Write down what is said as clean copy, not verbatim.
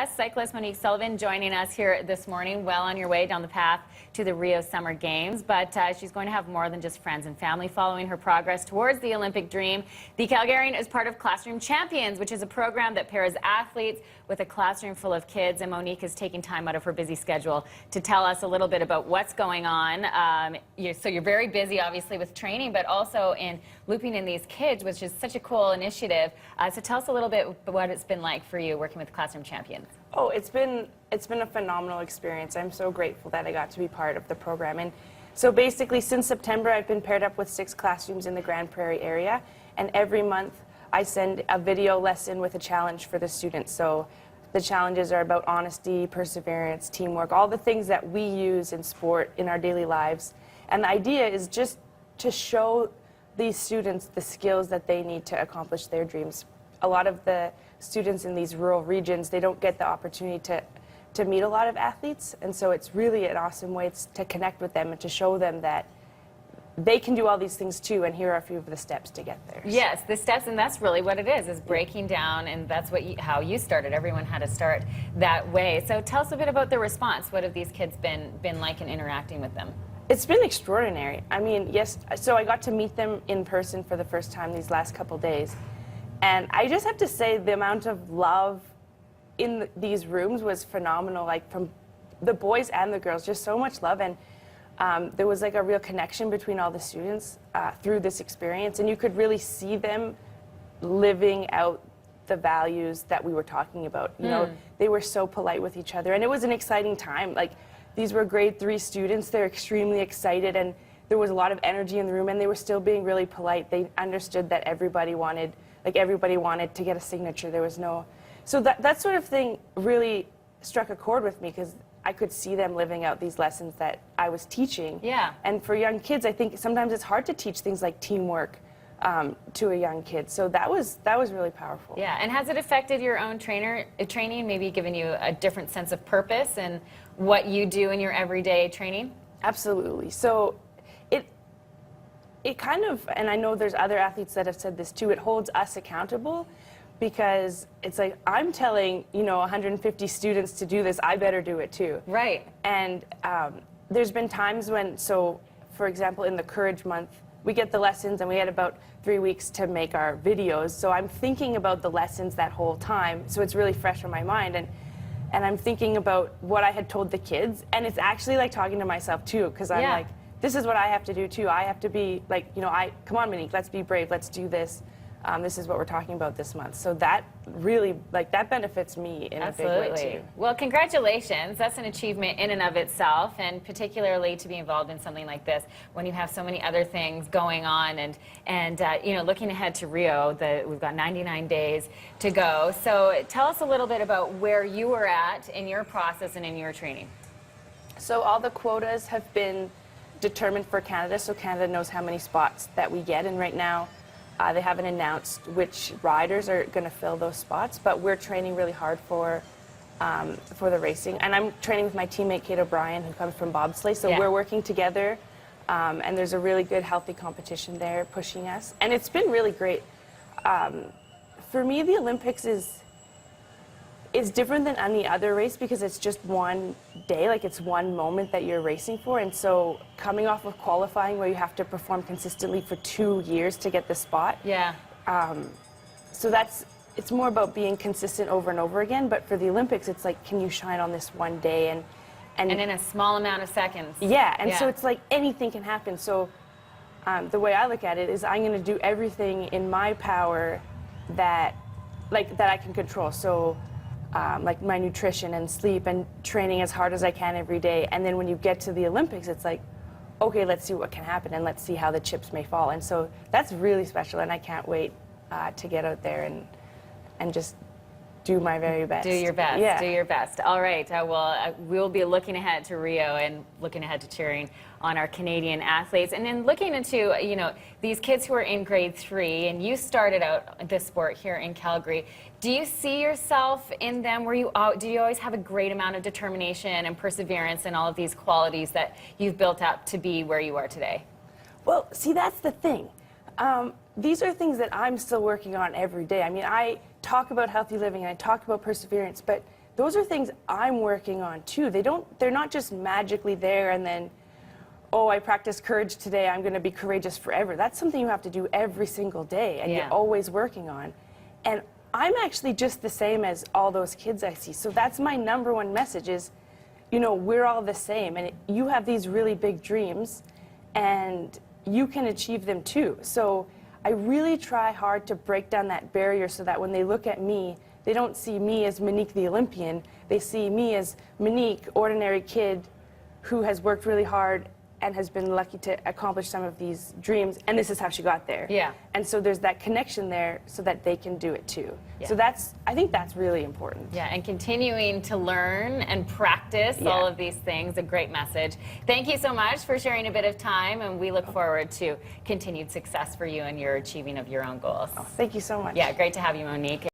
Cyclist Monique Sullivan joining us here this morning, well on your way down the path to the Rio Summer Games. But she's going to have more than just friends and family following her progress towards the Olympic dream. The Calgarian is part of Classroom Champions, which is a program that pairs athletes with a classroom full of kids. And Monique is taking time out of her busy schedule to tell us a little bit about what's going on. So you're very busy, obviously, with training, but also in looping in these kids, which is such a cool initiative. So tell us a little bit what it's been like for you working with Classroom Champions. Oh, it's been a phenomenal experience. I'm so grateful that I got to be part of the program. And so basically, since September, I've been paired up with 6 classrooms in the Grand Prairie area, and every month I send a video lesson with a challenge for the students. So the challenges are about honesty, perseverance, teamwork, all the things that we use in sport in our daily lives. And the idea is just to show these students the skills that they need to accomplish their dreams. A lot of the students in these rural regions, they don't get the opportunity to meet a lot of athletes, and so it's really an awesome way to connect with them and to show them that they can do all these things too, and here are a few of the steps to get there. Yes, the steps, and that's really what it is breaking down, and that's what how you started. Everyone had to start that way. So tell us a bit about the response. What have these kids been like in interacting with them? It's been extraordinary. I mean, yes, so I got to meet them in person for the first time these last couple days. And I just have to say the amount of love in these rooms was phenomenal, like from the boys and the girls, just so much love. And there was like a real connection between all the students through this experience. And you could really see them living out the values that we were talking about. You know, they were so polite with each other. And it was an exciting time. Like, these were grade 3 students. They're extremely excited. And there was a lot of energy in the room. And they were still being really polite. They understood that everybody wanted to get a signature. There was no, so that sort of thing really struck a chord with me because I could see them living out these lessons that I was teaching. Yeah. And for young kids, I think sometimes it's hard to teach things like teamwork to a young kid. So that was really powerful. Yeah. And has it affected your own training? Maybe given you a different sense of purpose and what you do in your everyday training? Absolutely. So it kind of, and I know there's other athletes that have said this too, it holds us accountable because it's like, I'm telling, 150 students to do this, I better do it too. Right. And there's been times when, so for example, in the Courage Month, we get the lessons and we had about 3 weeks to make our videos. So I'm thinking about the lessons that whole time. So it's really fresh on my mind. And I'm thinking about what I had told the kids. And it's actually like talking to myself too, because I'm like, this is what I have to do too. I have to be like, come on, Monique, let's be brave, let's do this. This is what we're talking about this month. So that really, that benefits me in a big way too. Well, congratulations. That's an achievement in and of itself, and particularly to be involved in something like this when you have so many other things going on and looking ahead to Rio, we've got 99 days to go. So tell us a little bit about where you were at in your process and in your training. So all the quotas have been determined for Canada, so Canada knows how many spots that we get, and right now they haven't announced which riders are going to fill those spots, but we're training really hard for the racing. And I'm training with my teammate Kate O'Brien, who comes from bobsleigh, so we're working together, and there's a really good, healthy competition there pushing us, and it's been really great. For me, the Olympics is different than any other race because it's just one day, like it's one moment that you're racing for. And so coming off of qualifying where you have to perform consistently for 2 years to get the spot. Yeah. So it's more about being consistent over and over again. But for the Olympics, it's like, can you shine on this one day and in a small amount of seconds. Yeah, and so it's like anything can happen. So the way I look at it is I'm going to do everything in my power that I can control. So like my nutrition and sleep and training as hard as I can every day. And then when you get to the Olympics, it's like, okay, let's see what can happen and let's see how the chips may fall. And so that's really special, and I can't wait to get out there and just do my very best. Do your best. Yeah. Do your best. All right. We'll be looking ahead to Rio and looking ahead to cheering on our Canadian athletes. And then looking into, these kids who are in grade 3, and you started out this sport here in Calgary. Do you see yourself in them? Do you always have a great amount of determination and perseverance and all of these qualities that you've built up to be where you are today? Well, see, that's the thing. These are things that I'm still working on every day. I mean, I talk about healthy living and I talk about perseverance, but those are things I'm working on too. They're not just magically there and then, oh, I practiced courage today, I'm going to be courageous forever. That's something you have to do every single day, and you're always working on. And I'm actually just the same as all those kids I see. So that's my number one message is, you know, we're all the same, and you have these really big dreams, and you can achieve them too. So I really try hard to break down that barrier so that when they look at me, they don't see me as Monique the Olympian. They see me as Monique, ordinary kid who has worked really hard and has been lucky to accomplish some of these dreams, and this is how she got there. Yeah. And so there's that connection there so that they can do it too. Yeah. So I think that's really important. Yeah, and continuing to learn and practice all of these things, a great message. Thank you so much for sharing a bit of time, and we look forward to continued success for you and your achieving of your own goals. Oh, thank you so much. Yeah, great to have you, Monique.